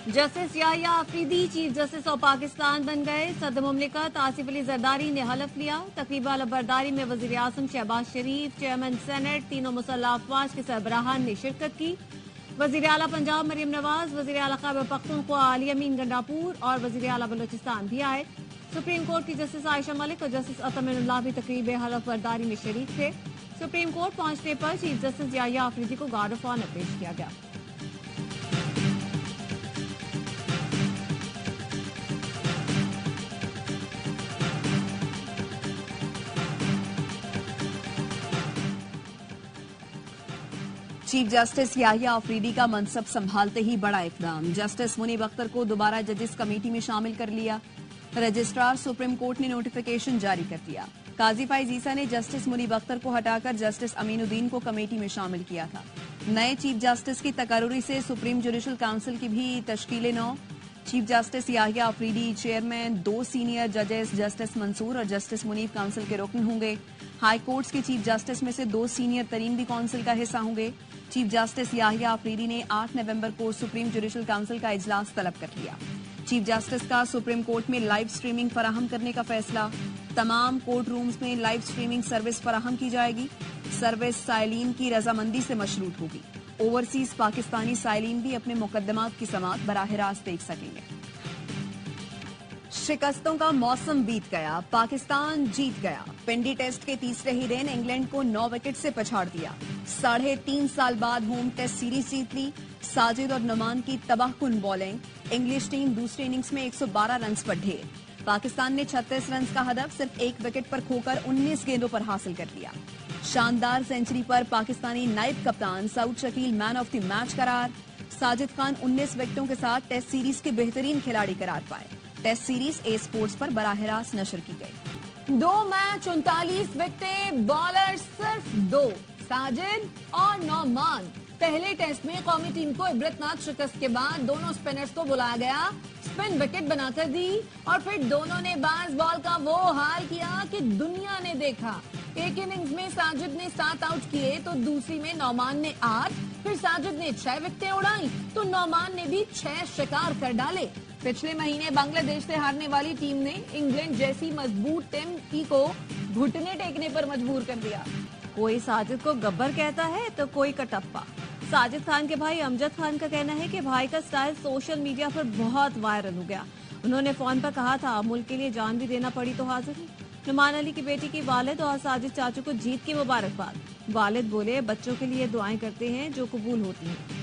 Justice Yahya Afridi chief justice of Pakistan بن گئے. صدر مملکت آصف علی زرداری نے حلف لیا. تقریب علم برداری میں وزیر اعظم شہباز شریف، چیئرمین سینٹ، تینوں مسلح افواج کے سربراہان نے شرکت کی. وزیر اعلیٰ پنجاب مریم نواز، وزیر اعلیٰ خیبر پختونخوا علی امین گنڈاپور اور وزیر اعلیٰ بلوچستان بھی آئے. سپریم کورٹ کی جسٹس عائشہ ملک اور جسٹس اطمن اللہ بھی تقریب حلف برداری میں شریک تھے. سپریم کورٹ پہنچنے پر چیف جسٹس یحییٰ آفریدی کو گارڈ آف آنر پیش کیا گیا. چیف جسٹس یحییٰ آفریدی کا منصب سنبھالتے ہی بڑا اقدام. جسٹس منیب اختر کو دوبارہ ججز کمیٹی میں شامل کر لیا. رجسٹرار سپریم کورٹ نے نوٹیفیکیشن جاری کر دیا. قاضی فائز عیسیٰ نے جسٹس منیب اختر کو ہٹا کر جسٹس امین الدین کو کمیٹی میں شامل کیا تھا. نئے چیف جسٹس کی تقرری سے سپریم جوڈیشل کونسل کی بھی تشکیل نو. Chief justice Yahya Afridi chairman, 2 senior ججز جسٹس منصور اور جسٹس منیب کونسل کے رکن ہوں گے. ہائی کورٹس کے چیف جسٹس میں سے 2 سینئر ترین بھی کونسل کا حصہ ہوں گے. چیف جسٹس یحییٰ آفریدی نے 8 نومبر کو سپریم جوڈیشل کونسل کا اجلاس طلب کر لیا. چیف جسٹس کا سپریم کورٹ میں لائیو سٹریمنگ فراہم کرنے کا فیصلہ. تمام کورٹ رومز میں لائیو سٹریمنگ سروس فراہم کی جائے گی. سروس سائلین کی رضامندی سے مشروط ہوگی. اوورسیز پاکستانی سائلین بھی اپنے مقدمات کی سماعت براہ راست دیکھ سکیں گے. شکستوں کا موسم بیت گیا، پاکستان جیت گیا. پنڈی ٹیسٹ کے تیسرے ہی دن انگلینڈ کو 9 وکٹ سے پچھاڑ دیا. 3.5 سال بعد ہوم ٹیسٹ سیریز جیت لی. ساجد اور نعمان کی تباہ کن بولنگ. انگلش ٹیم دوسرے اننگز میں 112 رنز پر ڈھیر. پاکستان نے 36 رنز کا ہدف صرف 1 وکٹ پر کھو کر 19 گیندوں پر حاصل کر لیا. شاندار سینچری پر پاکستانی نائب کپتان سعود شکیل مین آف دی میچ قرار. ساجد خان 19 وکٹوں کے ساتھ ٹیسٹ سیریز کے بہترین کھلاڑی قرار پائے. ٹیسٹ سیریز اے سپورٹس پر براہ راست نشر کی گئی. 2 میچ 39 وکٹیں، بالر صرف 2، ساجد اور نعمان. پہلے ٹیسٹ میں قومی ٹیم کو عبرتناک شکست کے بعد دونوں سپنرز کو بلایا گیا، سپن وکٹ بنا کر دی اور پھر دونوں نے باز بال کا وہ حال کیا کہ دنیا نے دیکھا. ایک اننگز میں ساجد نے 7 آؤٹ کیے تو دوسری میں نعمان نے 8. پھر ساجد نے 6 وکٹیں اڑائیں تو نعمان نے بھی 6 شکار کر ڈالے. پچھلے مہینے بنگلہ دیش سے ہارنے والی ٹیم نے انگلینڈ جیسی مضبوط ٹیم کو گھٹنے ٹیکنے پر مجبور کر دیا. کوئی ساجد کو گبر کہتا ہے تو کوئی کٹپا. ساجد خان کے بھائی امجد خان کا کہنا ہے کہ بھائی کا سٹائل سوشل میڈیا پر بہت وائرل ہو گیا. انہوں نے فون پر کہا تھا ملک کے لیے جان بھی دینا پڑی تو حاضر ہوں. نعمان علی کی بیٹی کی والد اور ساجد چاچو کو جیت کی مبارکباد. والد بولے بچوں کے لیے دعائیں کرتے ہیں جو قبول ہوتی ہیں.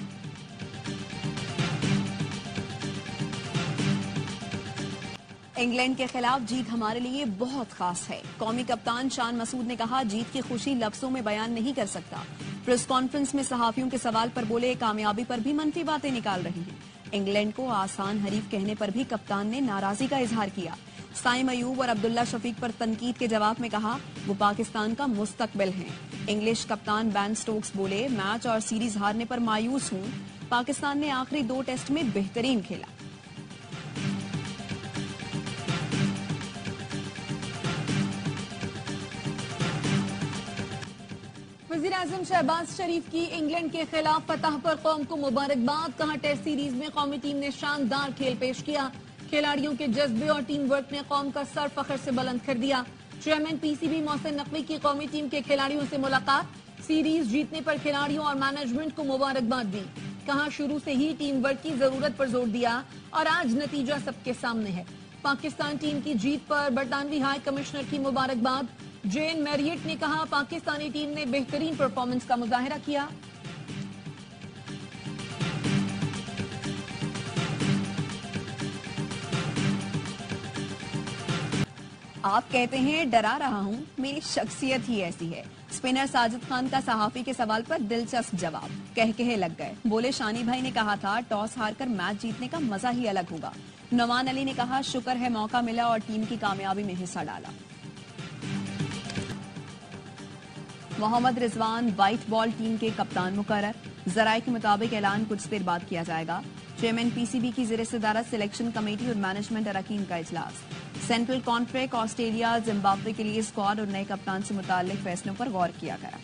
انگلینڈ کے خلاف جیت ہمارے لیے بہت خاص ہے. قومی کپتان شان مسعود نے کہا جیت کی خوشی لفظوں میں بیان نہیں کر سکتا. پریس کانفرنس میں صحافیوں کے سوال پر بولے کامیابی پر بھی منفی باتیں نکال رہی ہیں. انگلینڈ کو آسان حریف کہنے پر بھی کپتان نے ناراضی کا اظہار کیا. سائم ایوب اور عبداللہ شفیق پر تنقید کے جواب میں کہا وہ پاکستان کا مستقبل ہیں. انگلش کپتان بین سٹوکس بولے میچ اور سیریز ہارنے پر مایوس ہوں. پاکستان نے آخری 2 ٹیسٹ میں بہترین کھیلا. وزیر اعظم شہباز شریف کی انگلینڈ کے خلاف فتح پر قوم کو مبارکباد. کہا ٹیسٹ سیریز میں قومی ٹیم نے شاندار کھیل پیش کیا. کھلاڑیوں کے جذبے اور ٹیم ورک نے قوم کا سر فخر سے بلند کر دیا. Chairman P C B Mohsin Naqvi کی قومی ٹیم کے کھلاڑیوں سے ملاقات. سیریز جیتنے پر کھلاڑیوں اور مینجمنٹ کو مبارکباد دی. کہا شروع سے ہی ٹیم ورک کی ضرورت پر زور دیا اور آج نتیجہ سب کے سامنے ہے. پاکستان ٹیم کی جیت پر برطانوی ہائی کمشنر کی مبارکباد. جین میریٹ نے کہا پاکستانی ٹیم نے بہترین پرفارمنس کا مظاہرہ کیا. آپ کہتے ہیں ڈرا رہا ہوں، میری شخصیت ہی ایسی ہے. اسپنر ساجد خان کا صحافی کے سوال پر دلچسپ جواب. کہکہے لگ گئے. بولے شانی بھائی نے کہا تھا ٹاس ہار کر میچ جیتنے کا مزہ ہی الگ ہوگا. نعمان علی نے کہا شکر ہے موقع ملا اور ٹیم کی کامیابی میں حصہ ڈالا. محمد رضوان وائٹ بال ٹیم کے کپتان مقرر. ذرائع کے مطابق اعلان کچھ دیر بعد کیا جائے گا. چیئرمین پی سی بی کی زیر صدارت سلیکشن کمیٹی اور مینجمنٹ اراکین کا اجلاس. سینٹرل کانفرنس آسٹریلیا زمبابوے کے لیے اسکواڈ اور نئے کپتان سے متعلق فیصلوں پر غور کیا گیا.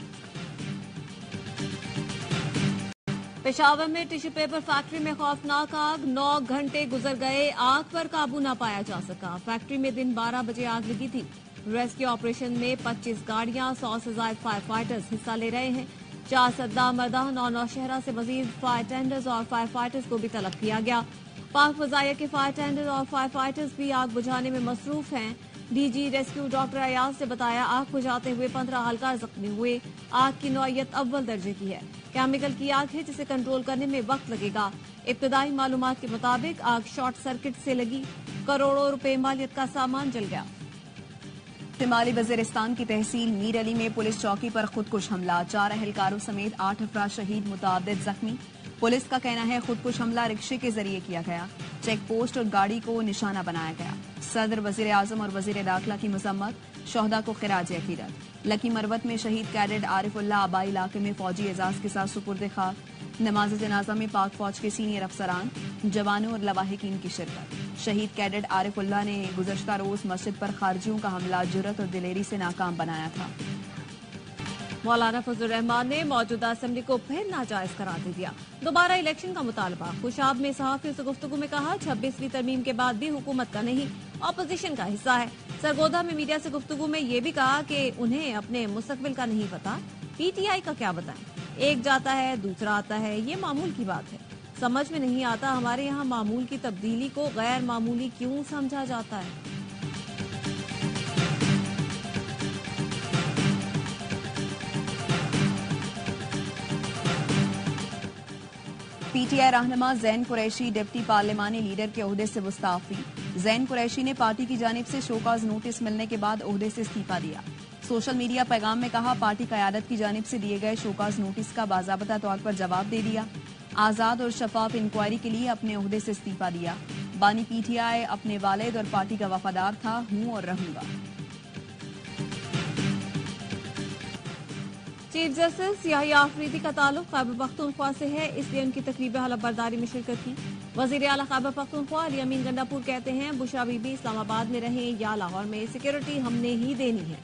पेशावर में टिश्यू पेपर फैक्ट्री में खौफनाक आग, 9 घंटे गुजर गए, आग पर काबू न पाया जा सका। फैक्ट्री में दिन 12 बजे आग लगी थी। रेस्क्यू ऑपरेशन में 25 गाड़ियां, 100 से ज्यादा फायर फाइटर्स हिस्सा ले रहे हैं। 4 सद्दा मरदान और नौशहरा से मजीद फायर टेंडर्स और फायर फाइटर्स को भी तलब किया गया। पाक फजाइया के फायर टेंडर्स और फायर फाइटर्स भी आग बुझाने में मसरूफ हैं। डीजी रेस्क्यू डॉक्टर अयाज ने बताया, आग बुझाते हुए 15 हल्का जख्मी हुए। आग की नौयत अव्वल दर्जे की है। केमिकल की आग है जिसे कंट्रोल करने में वक्त लगेगा। इब्तदाई मालूमात के मुताबिक आग शॉर्ट सर्किट से लगी। करोड़ों रुपए मालियत का सामान जल गया। शिमाली वजीरिस्तान की तहसील मीर अली में पुलिस चौकी पर खुदकुश हमला, 4 अहलकारों समेत 8 अफराद शहीद, मुतअद्दिद जख्मी। पुलिस का कहना है खुदकुश हमला रिक्शे के जरिए किया गया। चेक पोस्ट और गाड़ी को निशाना बनाया गया। सदर, वजीर आजम और वजीर दाखिला की मजम्मत, शोहदा को खिराज अकीदत। लकी मरवत में शहीद कैडेट आरिफुल्लाह आबाई इलाके में फौजी एजाज के साथ सुपुर्द खाक। नमाज जनाजा में पाक फौज के सीनियर अफसरान, जवानों और लवाहिकीन की शिरकत। शहीद कैडेट आरिफुल्लाह ने गुज़श्ता रोज मस्जिद पर खारजियों का हमला जुर्रत और दिलेरी से नाकाम बनाया था। मौलाना फजल रहमान ने मौजूदा असेंबली को फिर नाजायज करार दे दिया। दोबारा इलेक्शन का मुतालबा। खुशाब में सहाफियों से गुफ्तगू में कहा, 26वीं तरमीम के बाद भी हुकूमत का नहीं, ऑपोजिशन का हिस्सा है। सरगोधा में मीडिया से गुफ्तगू में ये भी कहा कि उन्हें अपने मुस्तकबिल का नहीं पता, पीटीआई का क्या बताएं। एक जाता है दूसरा आता है, ये मामूल की बात है। समझ में नहीं आता हमारे यहाँ मामूल की तब्दीली को गैर मामूली क्यों समझा जाता है। पीटीआई रहनुमा ज़ैन कुरैशी डिप्टी पार्लिमानी लीडर के ओहदे से मुस्ताफी। ज़ैन कुरैशी ने पार्टी की जानिब से शोकाज नोटिस मिलने के बाद ओहदे से इस्तीफा दिया। सोशल मीडिया पैगाम में कहा, पार्टी क़यादत की जानिब से दिए गए शोकाज नोटिस का बाज़ाबता तौर पर जवाब दे दिया। आज़ाद और शफाफ इंक्वायरी के लिए अपने ओहदे से इस्तीफा दिया। बानी पीटीआई अपने वालिद और पार्टी का वफादार था, हूँ और रहूंगा। चीफ जस्टिस याहिया आफरीदी का ताल्लुक खैबर पख्तूनख्वा से है, इसलिए उनकी तकरीब हलफबरदारी में शिरकत की। वजीर आला खैबर पख्तूनख्वा अली अमीन गंडापुर कहते हैं, बुशरा बीबी इस्लामाबाद में रहें या लाहौर में, सिक्योरिटी हमने ही देनी है।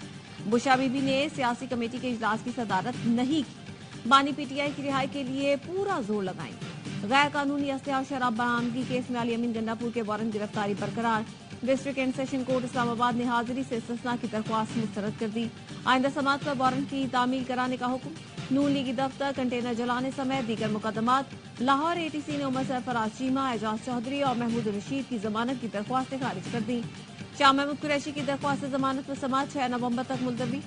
बुशरा बीबी ने सियासी कमेटी के इजलास की सदारत नहीं की। बानी पीटीआई की रिहाई के लिए पूरा जोर लगाएंगे। गैर कानूनी असलहा और शराब बरामदगी केस में अली अमीन गंडापुर के वारंट गिरफ्तारी बरकरार। District and session court Islamabad ने हाजिरी से इस्तिस्ना की दरख्वास्त मुस्तरद कर दी। आइंदा समात पर वारंट की तामील कराने का हुक्म। नून लीगी दफ्तर कंटेनर जलाने समेत दीगर मुकदमात। लाहौर एटीसी ने उमर सरफराज चीमा, एजाज चौधरी और महमूद रशीद की जमानत की दरख्वास्तें खारिज कर दी। शाह महमूद कुरैशी की दरख्वास्त जमानत पर समात 6 नवंबर तक मुलतवी।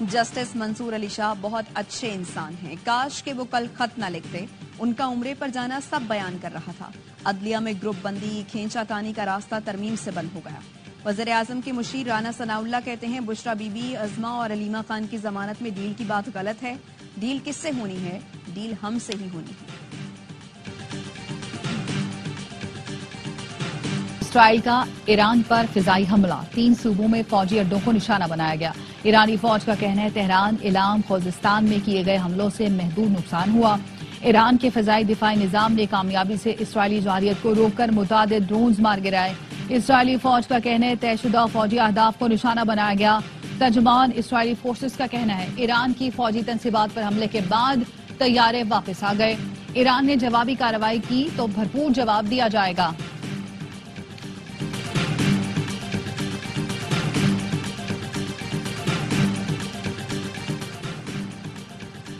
जस्टिस मंसूर अली शाह बहुत अच्छे इंसान हैं, काश के वो कल खत न लिखते। उनका उम्रे पर जाना सब बयान कर रहा था। अदलिया में ग्रुप बंदी, खींचातानी का रास्ता तरमीम से बंद हो गया। वज़ीर आज़म के मुशीर राना सनाउल्लाह कहते हैं, बुशरा बीबी, अज़मा और अलीमा खान की जमानत में डील की बात गलत है। डील किससे होनी है? डील हमसे ही होनी है। इसराइल का ईरान पर फिजाई हमला, 3 सूबों में फौजी अड्डों को निशाना बनाया गया। ईरानी फौज का कहना है, तेहरान, इलाम, खोजिस्तान में किए गए हमलों से महदूद नुकसान हुआ। ईरान के फिजाई दिफाई निजाम ने कामयाबी से इसराइली जारियत को रोककर मुतादिद ड्रोन्स मार गिराए। इसराइली फौज का कहना है, तयशुदा फौजी अहदाफ को निशाना बनाया गया। तर्जुमान इसराइली फोर्सेस का कहना है, ईरान की फौजी तंसीबात पर हमले के बाद तैयारे वापस आ गए। ईरान ने जवाबी कार्रवाई की तो भरपूर जवाब दिया जाएगा।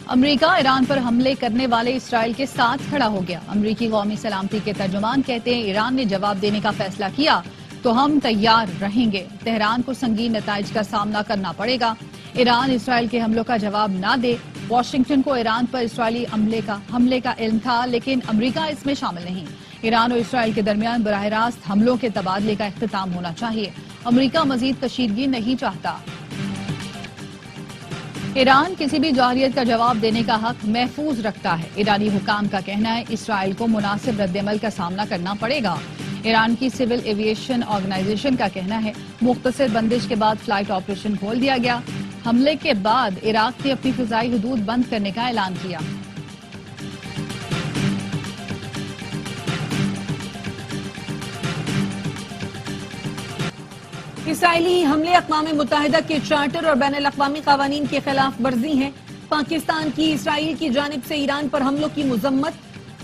अमरीका ईरान पर हमले करने वाले इसराइल के साथ खड़ा हो गया। अमरीकी कौमी सलामती के तर्जुमान कहते हैं, ईरान ने जवाब देने का फैसला किया तो हम तैयार रहेंगे। तेहरान को संगीन नताइज का सामना करना पड़ेगा। ईरान इसराइल के हमलों का जवाब न दे। वाशिंगटन को ईरान पर इसराइली हमले का इल्म था, लेकिन अमरीका इसमें शामिल नहीं। ईरान और इसराइल के दरमियान बराह रास्त हमलों के तबादले का इख्तिताम होना चाहिए। अमरीका मजीद कशीदगी नहीं चाहता। ईरान किसी भी जाहिरियत का जवाब देने का हक महफूज रखता है। ईरानी हुकाम का कहना है, इसराइल को मुनासिब रद्दअमल का सामना करना पड़ेगा। ईरान की सिविल एविएशन ऑर्गेनाइजेशन का कहना है, मुख्तसर बंदिश के बाद फ्लाइट ऑपरेशन खोल दिया गया। हमले के बाद इराक ने अपनी फिजाई हदूद बंद करने का ऐलान किया। इसराइली हमले अक़वाम मुत्तहिदा के चार्टर और बैनुल अक़वामी क़वानीन के खिलाफ वर्जी हैं। पाकिस्तान की इसराइल की जानिब से ईरान पर हमलों की मजम्मत।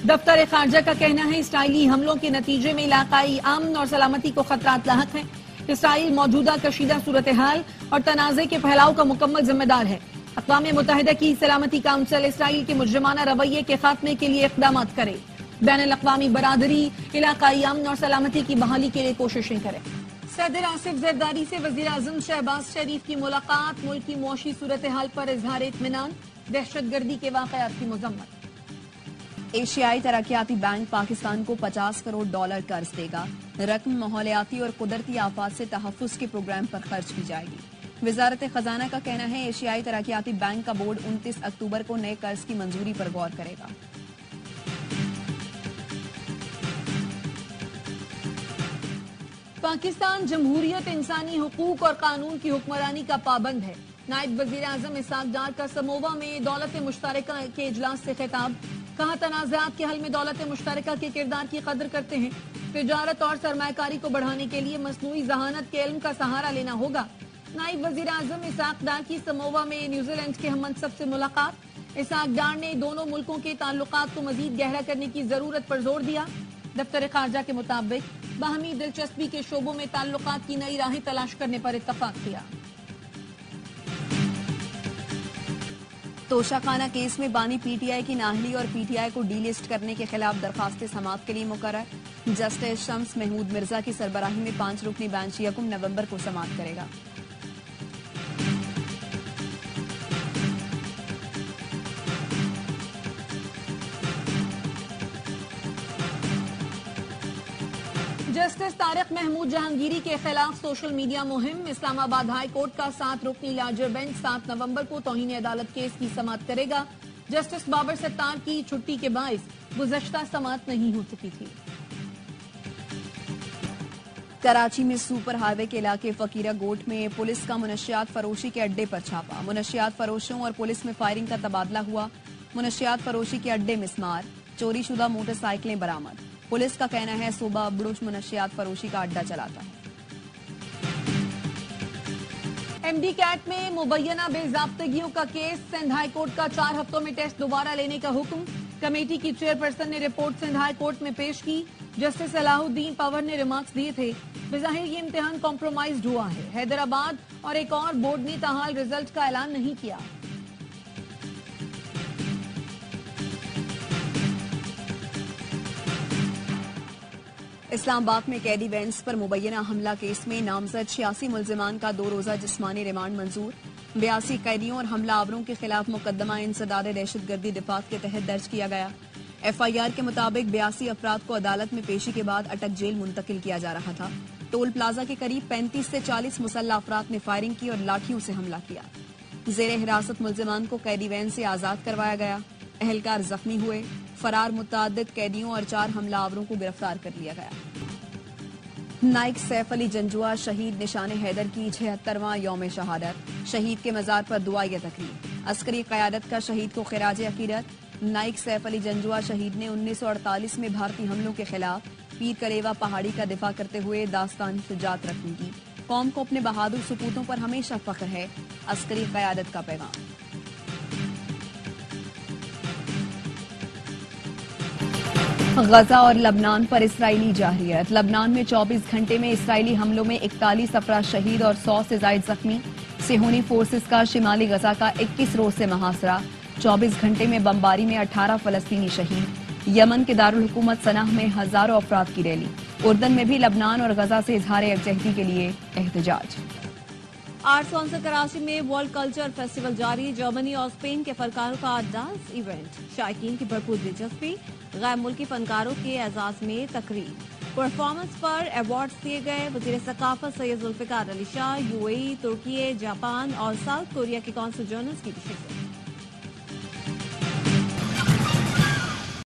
दफ्तर खारजा का कहना है इसराइली हमलों के नतीजे में इलाकाई अमन और सलामती को खतरात लाहक हैं। इसराइल मौजूदा कशीदा सूरत हाल और तनाज़े के फैलाव का मुकम्मल जिम्मेदार है। अक़वाम मुत्तहिदा की सलामती काउंसिल इसराइल के मुजरिमाना रवैये के खात्मे के लिए इक़दाम करे। बैनुल अक़वामी बरादरी इलाकाई अमन और सलामती की बहाली के लिए कोशिशें करे। सदर आसिफ जरदारी से वज़ीर आज़म शहबाज शरीफ की मुलाकात। मुल्क की मुआशी सूरत हाल पर इजहार इत्मीनान। दहशत गर्दी के वाक़यात की मज़म्मत। एशियाई तरक्याती बैंक पाकिस्तान को $50 करोड़ कर्ज देगा। रकम माहौलियाती और कुदरती आफात से तहफ़्फ़ुज़ के प्रोग्राम पर खर्च की जाएगी। वज़ारत खजाना का कहना है एशियाई तरक्याती बैंक का बोर्ड 29 अक्टूबर को नए कर्ज की मंजूरी पर गौर करेगा। पाकिस्तान जमहूरियत, इंसानी हुकूक और कानून की हुक्मरानी का पाबंद है। नायब वज़ीर आज़म इसहाक़ डार का समोवा में दौलत मुश्तरका के इजलास से खिताब। कहा तनाज़ात के हल में दौलत मुश्तरका के किरदार की कदर करते हैं। तिजारत और सरमायाकारी को बढ़ाने के लिए मसनूई ज़हानत के इल्म का सहारा लेना होगा। नायब वज़ीर आज़म इसहाक़ डार की समोवा में न्यूजीलैंड के हममनसब से मुलाकात। इसहाक़ डार ने दोनों मुल्कों के ताल्लुकात को मज़ीद गहरा करने की ज़रूरत पर जोर दिया। दफ्तर खारजा के मुताबिक बाहमी दिलचस्पी के शोबों में ताल्लुकात की नई राहें तलाश करने पर इत्तफाक किया। तोशाखाना केस में बानी पीटीआई की नाहली और पीटीआई को डीलिस्ट करने के खिलाफ दरखास्त समाअत के लिए मुकर्रर। जस्टिस शम्स महमूद मिर्जा की सरबराही में 5 रुकनी बेंच 1 नवंबर को समाअत करेगा। जस्टिस तारिक महमूद जहांगीरी के खिलाफ सोशल मीडिया मुहिम। इस्लामाबाद हाई कोर्ट का 7 रुकनी लार्जर बेंच 7 नवंबर को तौहीन अदालत केस की समाअत करेगा। जस्टिस बाबर सत्तार की छुट्टी के बाइस गुज़श्ता समाअत नहीं हो सकी थी। कराची में सुपर हाईवे के इलाके फकीरा गोट में पुलिस का मुनशियात फरोशी के अड्डे पर छापा। मुनशियात फरोशों और पुलिस में फायरिंग का तबादला हुआ। मुनशियात फरोशी के अड्डे मिसमार, चोरी शुदा मोटरसाइकिलें बरामद। पुलिस का कहना है सूबा बड़ूच मुनशियात फरोशी का अड्डा चलाता है। एमडी कैट में मुबैना बेजाब्तगियों का केस। सिंध हाई कोर्ट का 4 हफ्तों में टेस्ट दोबारा लेने का हुक्म। कमेटी की चेयरपर्सन ने रिपोर्ट सिंध हाई कोर्ट में पेश की। जस्टिस सलाहुद्दीन पवर ने रिमार्क्स दिए थे। बेज़ाहिर ये इम्तिहान कॉम्प्रोमाइज्ड हुआ है। हैदराबाद और एक और बोर्ड ने ताहाल रिजल्ट का ऐलान नहीं किया। इस्लामाबाद में कैदी वेंस पर मुबैना हमला केस में नामजद 86 मुल्जिमान का 2 रोजा जिस्मानी रिमांड मंजूर। 82 कैदियों और हमलावरों के खिलाफ मुकदमा इंसदाद दहशतगर्दी दिफात के तहत दर्ज किया गया। एफआईआर के मुताबिक 82 अफराद को अदालत में पेशी के बाद अटक जेल मुंतकिल किया जा रहा था। टोल प्लाजा के करीब 35 से 40 मुसल्लह अफराद ने फायरिंग की और लाठियों से हमला किया। जेर हिरासत मुल्जिमान को कैदी वैन से आजाद करवाया गया। अहलकार जख्मी हुए। फरार मुतअद्दिद कैदियों और 4 हमलावरों को गिरफ्तार कर लिया गया। नाइक सैफ अली जंजुआ शहीद निशान हैदर की 76वां यौम शहादत। शहीद के मजार पर दुआए तकरीब। अस्करी क़यादत का शहीद को खिराज अकीदत। नाइक सैफ अली जंजुआ शहीद ने 1948 में भारतीय हमलों के खिलाफ पीर कलेवा पहाड़ी का दिफा करते हुए दास्तान शुजात रखने की। कौम को अपने बहादुर सपूतों पर हमेशा फख्र है। अस्करी क़यादत का पैगाम। गजा और लबनान पर इसराइली जारहियत। लबनान में 24 घंटे में इसराइली हमलों में 41 अफराद शहीद और 100 से जायद जख्मी। सेहूनी फोर्सेस का शिमाली गजा का 21 रोज से मुहासरा। 24 घंटे में बमबारी में 18 फलस्तीनी शहीद। यमन के दारुल हुकूमत सनाह में हजारों अफराद की रैली। उर्दन में भी लबनान और गजा से इजहार यकजहती के लिए एहतजाज। आर्ट्स काउंसिल कराची में वर्ल्ड कल्चर फेस्टिवल जारी। जर्मनी और स्पेन के फनकारों का डांस इवेंट। शायकीन की भरपूर दिलचस्पी। गैर मुल्की फनकारों के एजाज में तकरीब। परफॉर्मेंस पर अवार्ड्स दिए गए। वज़ीर सकाफत सैयद जुल्फ़िकार अली शाह, यूएई, तुर्की, जापान और साउथ कोरिया के कौंसल जनरल्स की भी शिरकत।